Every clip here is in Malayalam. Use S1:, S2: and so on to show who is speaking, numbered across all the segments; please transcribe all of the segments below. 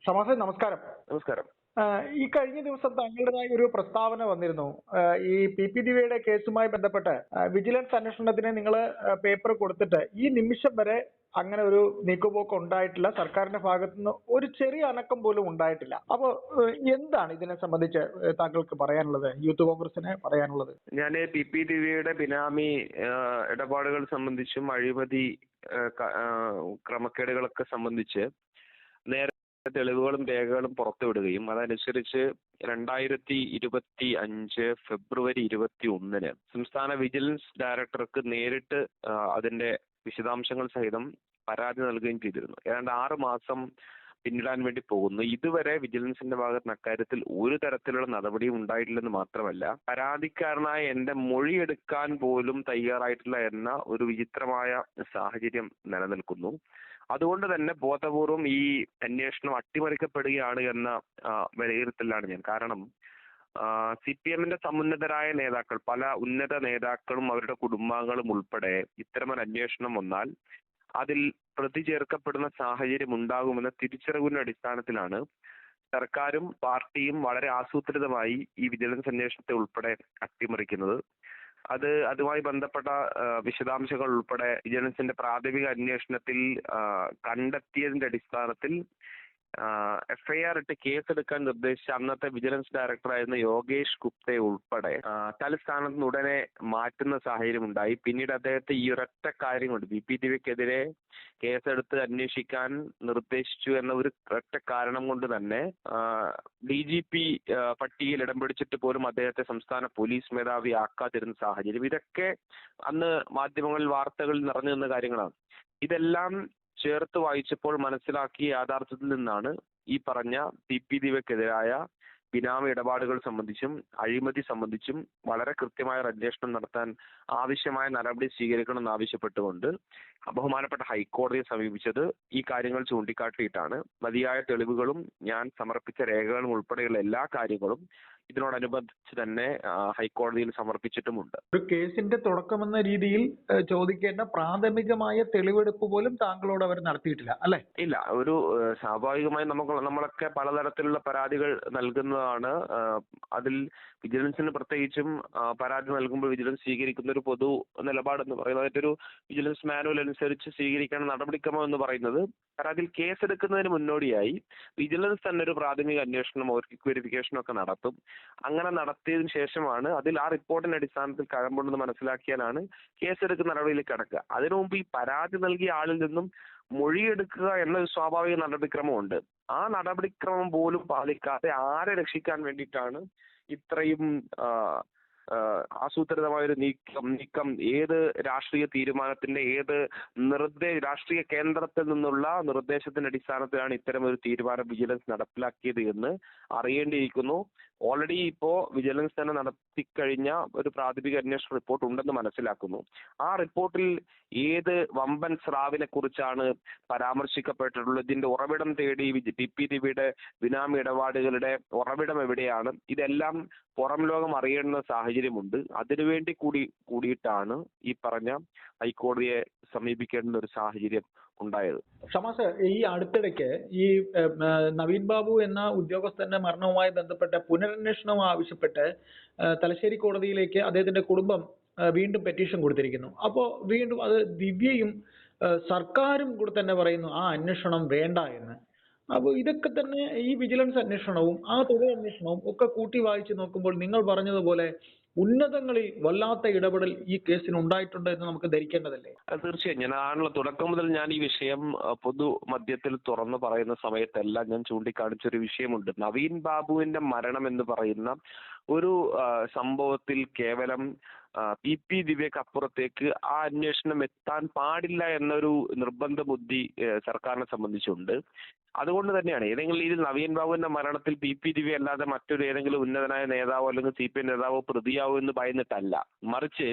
S1: ഷമാസെ നമസ്കാരം.
S2: നമസ്കാരം.
S1: ഈ കഴിഞ്ഞ ദിവസം താങ്കളുടേതായ ഒരു പ്രസ്താവന വന്നിരുന്നു. ഈ പി ദിവ്യയുടെ കേസുമായി ബന്ധപ്പെട്ട് വിജിലൻസ് അന്വേഷണത്തിന് നിങ്ങൾ പേപ്പർ കൊടുത്തിട്ട് ഈ നിമിഷം വരെ അങ്ങനെ ഒരു നീക്കുപോക്ക് ഉണ്ടായിട്ടില്ല. സർക്കാരിന്റെ ഭാഗത്തുനിന്ന് ഒരു ചെറിയ അനക്കം പോലും ഉണ്ടായിട്ടില്ല. അപ്പോൾ എന്താണ് ഇതിനെ സംബന്ധിച്ച് താങ്കൾക്ക് പറയാനുള്ളത്, യൂത്ത് കോൺഗ്രസിന് പറയാനുള്ളത്?
S2: ഞാൻ പി ദിവ്യയുടെ ബിനാമി ഇടപാടുകൾ സംബന്ധിച്ചും അഴിമതി ക്രമക്കേടുകളൊക്കെ സംബന്ധിച്ച് നേരത്തെ തെളിവുകളും രേഖകളും പുറത്തുവിടുകയും അതനുസരിച്ച് 2025 ഫെബ്രുവരി 21 സംസ്ഥാന വിജിലൻസ് ഡയറക്ടർക്ക് നേരിട്ട് അതിന്റെ വിശദാംശങ്ങൾ സഹിതം പരാതി നൽകുകയും ചെയ്തിരുന്നു. ഏതാണ്ട് 6 മാസം പിന്നിടാൻ വേണ്ടി പോകുന്നു. ഇതുവരെ വിജിലൻസിന്റെ ഭാഗത്ത് അക്കാര്യത്തിൽ ഒരു തരത്തിലുള്ള നടപടിയും ഉണ്ടായിട്ടില്ലെന്ന് മാത്രമല്ല, പരാതിക്കാരനായ എന്റെ മൊഴിയെടുക്കാൻ പോലും തയ്യാറായിട്ടില്ല എന്ന ഒരു വിചിത്രമായ സാഹചര്യം നിലനിൽക്കുന്നു. അതുകൊണ്ട് തന്നെ ബോധപൂർവം ഈ അന്വേഷണം അട്ടിമറിക്കപ്പെടുകയാണ് എന്ന വിലയിരുത്തലാണ് ഞാൻ. കാരണം CPM-ന്റെ സമുന്നതരായ നേതാക്കൾ, പല ഉന്നത നേതാക്കളും അവരുടെ കുടുംബാംഗങ്ങളും ഉൾപ്പെടെ ഇത്തരമൊരു അന്വേഷണം വന്നാൽ അതിൽ പ്രതി ചേർക്കപ്പെടുന്ന സാഹചര്യം ഉണ്ടാകുമെന്ന തിരിച്ചറിവിന്റെ അടിസ്ഥാനത്തിലാണ് സർക്കാരും പാർട്ടിയും വളരെ ആസൂത്രിതമായി ഈ വിജിലൻസ് അന്വേഷണത്തെ ഉൾപ്പെടെ അട്ടിമറിക്കുന്നത്. അതുമായി ബന്ധപ്പെട്ട വിശദാംശങ്ങൾ ഉൾപ്പെടെ വിജിലൻസിന്റെ പ്രാഥമിക അന്വേഷണത്തിൽ കണ്ടെത്തിയതിന്റെ അടിസ്ഥാനത്തിൽ FIR ഇട്ട് കേസെടുക്കാൻ നിർദ്ദേശിച്ച അന്നത്തെ വിജിലൻസ് ഡയറക്ടറായിരുന്ന യോഗേഷ് ഗുപ്തയെ ഉൾപ്പെടെ തലസ്ഥാനത്ത് നിന്ന് ഉടനെ മാറ്റുന്ന സാഹചര്യം ഉണ്ടായി. പിന്നീട് അദ്ദേഹത്തെ ഈ ഒരൊറ്റ കാര്യം കൊണ്ട് പി ദിവ്യക്കെതിരെ കേസെടുത്ത് അന്വേഷിക്കാൻ നിർദ്ദേശിച്ചു എന്ന ഒരു ഒറ്റ കാരണം കൊണ്ട് തന്നെ DGP പട്ടികയിൽ ഇടം പിടിച്ചിട്ട് പോലും അദ്ദേഹത്തെ സംസ്ഥാന പോലീസ് മേധാവി ആക്കാതിരുന്ന സാഹചര്യം, ഇതൊക്കെ അന്ന് മാധ്യമങ്ങളിൽ വാർത്തകളിൽ നിറഞ്ഞു നിന്ന കാര്യങ്ങളാണ്. ഇതെല്ലാം ചേർത്ത് വായിച്ചപ്പോൾ മനസ്സിലാക്കിയ യാഥാർത്ഥ്യത്തിൽ നിന്നാണ് ഈ പറഞ്ഞ പി ദിവ്യക്കെതിരായ ബിനാമി ഇടപാടുകൾ സംബന്ധിച്ചും അഴിമതി സംബന്ധിച്ചും വളരെ കൃത്യമായ ഒരു അന്വേഷണം നടത്താൻ ആവശ്യമായ നടപടി സ്വീകരിക്കണമെന്ന് ആവശ്യപ്പെട്ടുകൊണ്ട് ബഹുമാനപ്പെട്ട ഹൈക്കോടതിയെ സമീപിച്ചത് ഈ കാര്യങ്ങൾ ചൂണ്ടിക്കാട്ടിയിട്ടാണ്. മതിയായ തെളിവുകളും ഞാൻ സമർപ്പിച്ച രേഖകളും ഉൾപ്പെടെയുള്ള എല്ലാ കാര്യങ്ങളും ഇതിനോടനുബന്ധിച്ച് തന്നെ ഹൈക്കോടതിയിൽ സമർപ്പിച്ചിട്ടുമുണ്ട്.
S1: ഒരു കേസിന്റെ തുടക്കമെന്ന രീതിയിൽ ചോദിക്കേണ്ട പ്രാഥമികമായ തെളിവെടുപ്പ് പോലും താങ്കളോട് അവർ നടത്തിയിട്ടില്ല, അല്ലെ?
S2: ഇല്ല. ഒരു സ്വാഭാവികമായും നമ്മളൊക്കെ പലതരത്തിലുള്ള പരാതികൾ നൽകുന്നതാണ്. അതിൽ വിജിലൻസിന് പ്രത്യേകിച്ചും പരാതി നൽകുമ്പോൾ വിജിലൻസ് സ്വീകരിക്കുന്ന ഒരു പൊതു നിലപാടെന്ന് പറയുന്നത്, അതിന്റെ ഒരു വിജിലൻസ് മാനുവൽ അനുസരിച്ച് സ്വീകരിക്കേണ്ട നടപടിക്രമം എന്ന് പറയുന്നത്, പരാതിയിൽ കേസെടുക്കുന്നതിന് മുന്നോടിയായി വിജിലൻസ് തന്നെ ഒരു പ്രാഥമിക അന്വേഷണം, വെരിഫിക്കേഷനും ഒക്കെ നടത്തും. അങ്ങനെ നടത്തിയതിനു ശേഷമാണ് അതിൽ ആ റിപ്പോർട്ടിന്റെ അടിസ്ഥാനത്തിൽ കഴമ്പുണ്ടെന്ന് മനസ്സിലാക്കിയാലാണ് കേസെടുക്കുന്ന നടപടിയിലേക്ക് കടക്കുക. അതിനു മുമ്പ് ഈ പരാതി നൽകിയ ആളിൽ നിന്നും മൊഴിയെടുക്കുക എന്ന ഒരു സ്വാഭാവിക നടപടിക്രമമുണ്ട്. ആ നടപടിക്രമം പോലും പാലിക്കാതെ ആരെ രക്ഷിക്കാൻ വേണ്ടിയിട്ടാണ് ഇത്രയും ആസൂത്രിതമായൊരു നീക്കം ഏത് രാഷ്ട്രീയ തീരുമാനത്തിന്റെ, ഏത് രാഷ്ട്രീയ കേന്ദ്രത്തിൽ നിന്നുള്ള നിർദ്ദേശത്തിന്റെ അടിസ്ഥാനത്തിലാണ് ഇത്തരം ഒരു തീരുമാനം വിജിലൻസ് നടപ്പിലാക്കിയത് എന്ന് അറിയേണ്ടിയിരിക്കുന്നു. ഓൾറെഡി ഇപ്പോ വിജിലൻസ് തന്നെ നടത്തിക്കഴിഞ്ഞ ഒരു പ്രാഥമിക അന്വേഷണ റിപ്പോർട്ട് ഉണ്ടെന്ന് മനസ്സിലാക്കുന്നു. ആ റിപ്പോർട്ടിൽ ഏത് വമ്പൻ സ്രാവിനെ കുറിച്ചാണ് പരാമർശിക്കപ്പെട്ടിട്ടുള്ളത്, ഇതിന്റെ ഉറവിടം തേടി പി ദിവ്യയുടെ ബിനാമി ഇടപാടുകളുടെ ഉറവിടം എവിടെയാണ്, ഇതെല്ലാം പുറം ലോകം അറിയേണ്ട സാഹചര്യമുണ്ട്. അതിനുവേണ്ടി കൂടിയിട്ടാണ് ഈ പറഞ്ഞ ഹൈക്കോടതിയെ സമീപിക്കേണ്ട ഒരു സാഹചര്യം ഉണ്ടായത്.
S1: ഷമാസ്, ഈ അടുത്തിടയ്ക്ക് ഈ നവീൻ ബാബു എന്ന ഉദ്യോഗസ്ഥന്റെ മരണവുമായി ബന്ധപ്പെട്ട പുനരന്വേഷണം ആവശ്യപ്പെട്ട് തലശ്ശേരി കോടതിയിലേക്ക് അദ്ദേഹത്തിന്റെ കുടുംബം വീണ്ടും പെറ്റീഷൻ കൊടുത്തിരിക്കുന്നു. അപ്പോൾ വീണ്ടും അത് ദിവ്യയും സർക്കാരും കൂടെ തന്നെ പറയുന്നു ആ അന്വേഷണം വേണ്ട എന്ന്. അപ്പോൾ ഇതൊക്കെ തന്നെ ഈ വിജിലൻസ് അന്വേഷണവും ആ തുടർ അന്വേഷണവും ഒക്കെ കൂട്ടി വായിച്ചു നോക്കുമ്പോൾ നിങ്ങൾ പറഞ്ഞതുപോലെ ഉന്നതങ്ങളിൽ വല്ലാത്ത ഇടപെടൽ ഈ കേസിന് ഉണ്ടായിട്ടുണ്ട് എന്ന് നമുക്ക് ധരിക്കേണ്ടതല്ലേ?
S2: തീർച്ചയായും. ഞാനാണല്ലോ തുടക്കം മുതൽ ഞാൻ ഈ വിഷയം പൊതുമധ്യത്തിൽ തുറന്നു പറയുന്ന സമയത്തെല്ലാം ഞാൻ ചൂണ്ടിക്കാണിച്ചൊരു വിഷയമുണ്ട്. നവീൻ ബാബുവിന്റെ മരണം എന്ന് പറയുന്ന ഒരു സംഭവത്തിൽ കേവലം പി ദിവ്യക്ക് അപ്പുറത്തേക്ക് ആ അന്വേഷണം എത്താൻ പാടില്ല എന്നൊരു നിർബന്ധ ബുദ്ധി സർക്കാരിനെ സംബന്ധിച്ചുണ്ട്. അതുകൊണ്ട് തന്നെയാണ് ഏതെങ്കിലും രീതിയിൽ നവീൻ ബാബുവിന്റെ മരണത്തിൽ പി ദിവ്യ അല്ലാതെ മറ്റൊരു ഏതെങ്കിലും ഉന്നതനായ നേതാവോ അല്ലെങ്കിൽ CPM നേതാവോ പ്രതിയാവോ എന്ന് ഭയന്നിട്ടല്ല. മറിച്ച്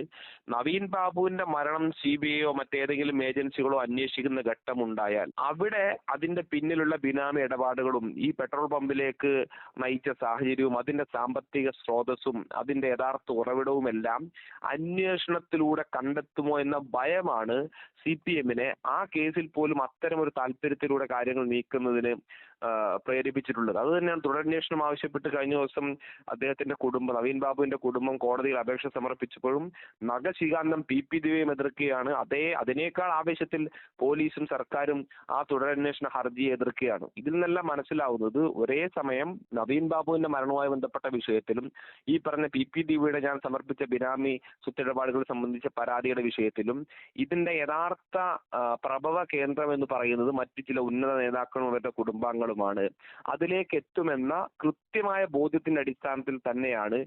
S2: നവീൻ ബാബുവിന്റെ മരണം CBI മറ്റേതെങ്കിലും ഏജൻസികളോ അന്വേഷിക്കുന്ന ഘട്ടമുണ്ടായാൽ അവിടെ അതിന്റെ പിന്നിലുള്ള ബിനാമി ഇടപാടുകളും ഈ പെട്രോൾ പമ്പിലേക്ക് നയിച്ച സാഹചര്യവും അതിന്റെ സാമ്പത്തിക സ്രോതസ്സും അതിന്റെ യഥാർത്ഥ ഉറവിടവും എല്ലാം അന്വേഷണത്തിലൂടെ കണ്ടെത്തുമോ എന്ന ഭയമാണ് CPM-നെ ആ കേസിൽ പോലും അത്തരം ഒരു താല്പര്യത്തിലൂടെ കാര്യങ്ങൾ നീക്കുന്നതിന് പ്രേരിപ്പിച്ചിട്ടുള്ളത്. അത് തന്നെയാണ് തുടരന്വേഷണം ആവശ്യപ്പെട്ട് കഴിഞ്ഞ ദിവസം അദ്ദേഹത്തിന്റെ കുടുംബം, നവീൻ ബാബുവിന്റെ കുടുംബം കോടതിയിൽ അപേക്ഷ സമർപ്പിച്ചപ്പോഴും നഖശിഖാന്തം പി ദിവ്യയും എതിർക്കുകയാണ്. അതിനേക്കാൾ ആവേശത്തിൽ പോലീസും സർക്കാരും ആ തുടരന്വേഷണ ഹർജിയെ എതിർക്കുകയാണ്. ഇതിൽ നിന്നെല്ലാം മനസ്സിലാവുന്നത് ഒരേ സമയം നവീൻ ബാബുവിന്റെ മരണവുമായി ബന്ധപ്പെട്ട വിഷയത്തിലും ഈ പറഞ്ഞ പി ദിവ്യയുടെ ഞാൻ സമർപ്പിച്ച ബിനാമി സ്വത്തിടപാടുകൾ സംബന്ധിച്ച പരാതിയുടെ വിഷയത്തിലും ഇതിന്റെ യഥാർത്ഥ പ്രഭവ കേന്ദ്രം എന്ന് പറയുന്നത് മറ്റു ചില ഉന്നത നേതാക്കളും അവരുടെ കുടുംബാംഗങ്ങളുമാണ്. അതിലേക്ക് എത്തുമെന്ന കൃത്യമായ ബോധ്യത്തിന്റെ അടിസ്ഥാനത്തിൽ തന്നെയാണ്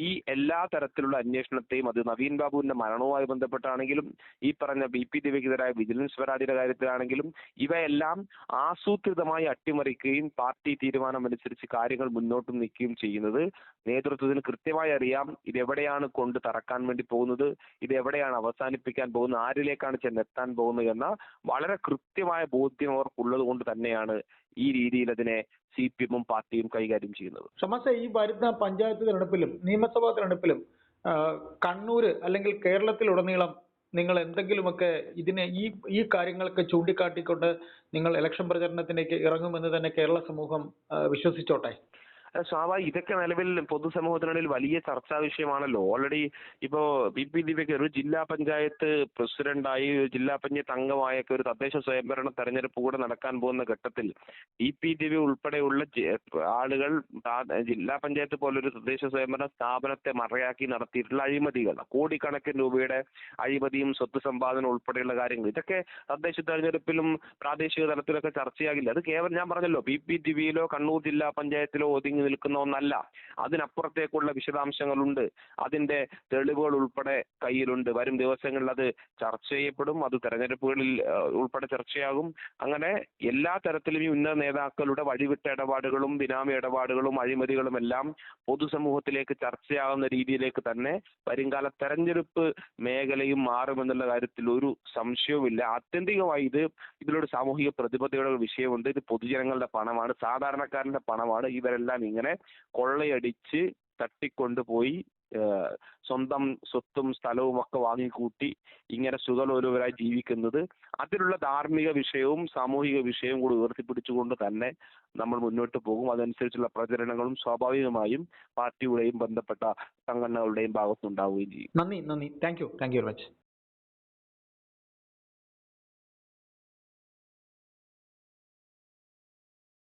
S2: ഈ എല്ലാ തരത്തിലുള്ള അന്വേഷണത്തെയും, അത് നവീൻ ബാബുവിന്റെ മരണവുമായി ബന്ധപ്പെട്ടാണെങ്കിലും ഈ പറഞ്ഞ പി ദിവ്യക്കെതിരായ വിജിലൻസ് പരാതിയുടെ കാര്യത്തിലാണെങ്കിലും ഇവയെല്ലാം ആസൂത്രിതമായി അട്ടിമറിക്കുകയും പാർട്ടി തീരുമാനമനുസരിച്ച് കാര്യങ്ങൾ മുന്നോട്ട് നീക്കുകയും ചെയ്യുന്നത് നേതൃത്വത്തിന് കൃത്യമായി അറിയാം. ഇതെവിടെയാണ് കൊണ്ട് തറക്കാൻ വേണ്ടി പോകുന്നത്, ഇതെവിടെയാണ് അവസാനിപ്പിക്കാൻ പോകുന്നത്, ആരിലേക്കാണ് ചെന്നെത്താൻ പോകുന്നത് എന്ന വളരെ കൃത്യമായ ബോധ്യം അവർക്കുള്ളത് കൊണ്ട് തന്നെയാണ് ഈ രീതിയിൽ അതിനെ CPM പാർട്ടിയും കൈകാര്യം ചെയ്യുന്നത്.
S1: ഷമാസെ, ഈ വരുന്ന പഞ്ചായത്ത് തെരഞ്ഞെടുപ്പിലും നിയമസഭാ തെരഞ്ഞെടുപ്പിലും കണ്ണൂര് അല്ലെങ്കിൽ കേരളത്തിലുടനീളം നിങ്ങൾ എന്തെങ്കിലുമൊക്കെ ഇതിനെ ഈ കാര്യങ്ങളൊക്കെ ചൂണ്ടിക്കാട്ടിക്കൊണ്ട് നിങ്ങൾ ഇലക്ഷൻ പ്രചരണത്തിലേക്ക് ഇറങ്ങുമെന്ന് തന്നെ കേരള സമൂഹം വിശ്വസിച്ചോട്ടെ?
S2: സ്വാഭാവികം, ഇതൊക്കെ നിലവിൽ പൊതുസമൂഹത്തിനിടയിൽ വലിയ ചർച്ചാ വിഷയമാണല്ലോ. ഓൾറെഡി ഇപ്പോ പി ദിവ്യക്ക് ഒരു ജില്ലാ പഞ്ചായത്ത് പ്രസിഡന്റായി, ജില്ലാ പഞ്ചായത്ത് അംഗമായൊക്കെ ഒരു തദ്ദേശ സ്വയംഭരണ തെരഞ്ഞെടുപ്പ് കൂടെ നടക്കാൻ പോകുന്ന ഘട്ടത്തിൽ പി ദിവ്യ ഉൾപ്പെടെയുള്ള ആളുകൾ ജില്ലാ പഞ്ചായത്ത് പോലൊരു തദ്ദേശ സ്വയംഭരണ സ്ഥാപനത്തെ മറയാക്കി നടത്തിയിട്ടുള്ള അഴിമതികൾ, കോടിക്കണക്കിന് രൂപയുടെ അഴിമതിയും സ്വത്ത് സമ്പാദനം ഉൾപ്പെടെയുള്ള കാര്യങ്ങൾ, ഇതൊക്കെ തദ്ദേശ തെരഞ്ഞെടുപ്പിലും പ്രാദേശിക തലത്തിലൊക്കെ ചർച്ചയാകില്ല. അത് കേവലം ഞാൻ പറഞ്ഞല്ലോ, പി ദിവ്യയിലോ കണ്ണൂർ ജില്ലാ പഞ്ചായത്തിലോ ഒതുങ്ങി നിൽക്കുന്ന ഒന്നല്ല. അതിനപ്പുറത്തേക്കുള്ള വിശദാംശങ്ങളുണ്ട്, അതിന്റെ തെളിവുകൾ ഉൾപ്പെടെ കയ്യിലുണ്ട്. വരും ദിവസങ്ങളിൽ അത് ചർച്ച ചെയ്യപ്പെടും, അത് തെരഞ്ഞെടുപ്പുകളിൽ ഉൾപ്പെടെ ചർച്ചയാകും. അങ്ങനെ എല്ലാ തരത്തിലും ഈ ഉന്നത നേതാക്കളുടെ വഴിവിട്ട ഇടപാടുകളും ബിനാമി ഇടപാടുകളും അഴിമതികളും എല്ലാം പൊതുസമൂഹത്തിലേക്ക് ചർച്ചയാകുന്ന രീതിയിലേക്ക് തന്നെ വരുംകാല തെരഞ്ഞെടുപ്പ് മേഖലയും മാറുമെന്നുള്ള കാര്യത്തിൽ ഒരു സംശയവുമില്ല. ആത്യന്തികമായി ഇതിലൊരു സാമൂഹിക പ്രതിബദ്ധതയുടെ വിഷയമുണ്ട്. ഇത് പൊതുജനങ്ങളുടെ പണമാണ്, സാധാരണക്കാരന്റെ പണമാണ്. ഇവരെല്ലാം ഇങ്ങനെ കൊള്ളയടിച്ച് തട്ടിക്കൊണ്ടുപോയി സ്വന്തം സ്വത്തും സ്ഥലവും ഒക്കെ വാങ്ങിക്കൂട്ടി ഇങ്ങനെ സുഖലോലുപരായി ജീവിക്കുന്നത്, അതിലുള്ള ധാർമ്മിക വിഷയവും സാമൂഹിക വിഷയവും കൂടി ഉയർത്തിപ്പിടിച്ചുകൊണ്ട് തന്നെ നമ്മൾ മുന്നോട്ട് പോകും. അതനുസരിച്ചുള്ള പ്രചരണങ്ങളും സ്വാഭാവികമായും പാർട്ടിയുടെയും ബന്ധപ്പെട്ട സംഘടനകളുടെയും ഭാഗത്തുണ്ടാവുകയും ചെയ്യും.
S1: നന്ദി. Thank you very much.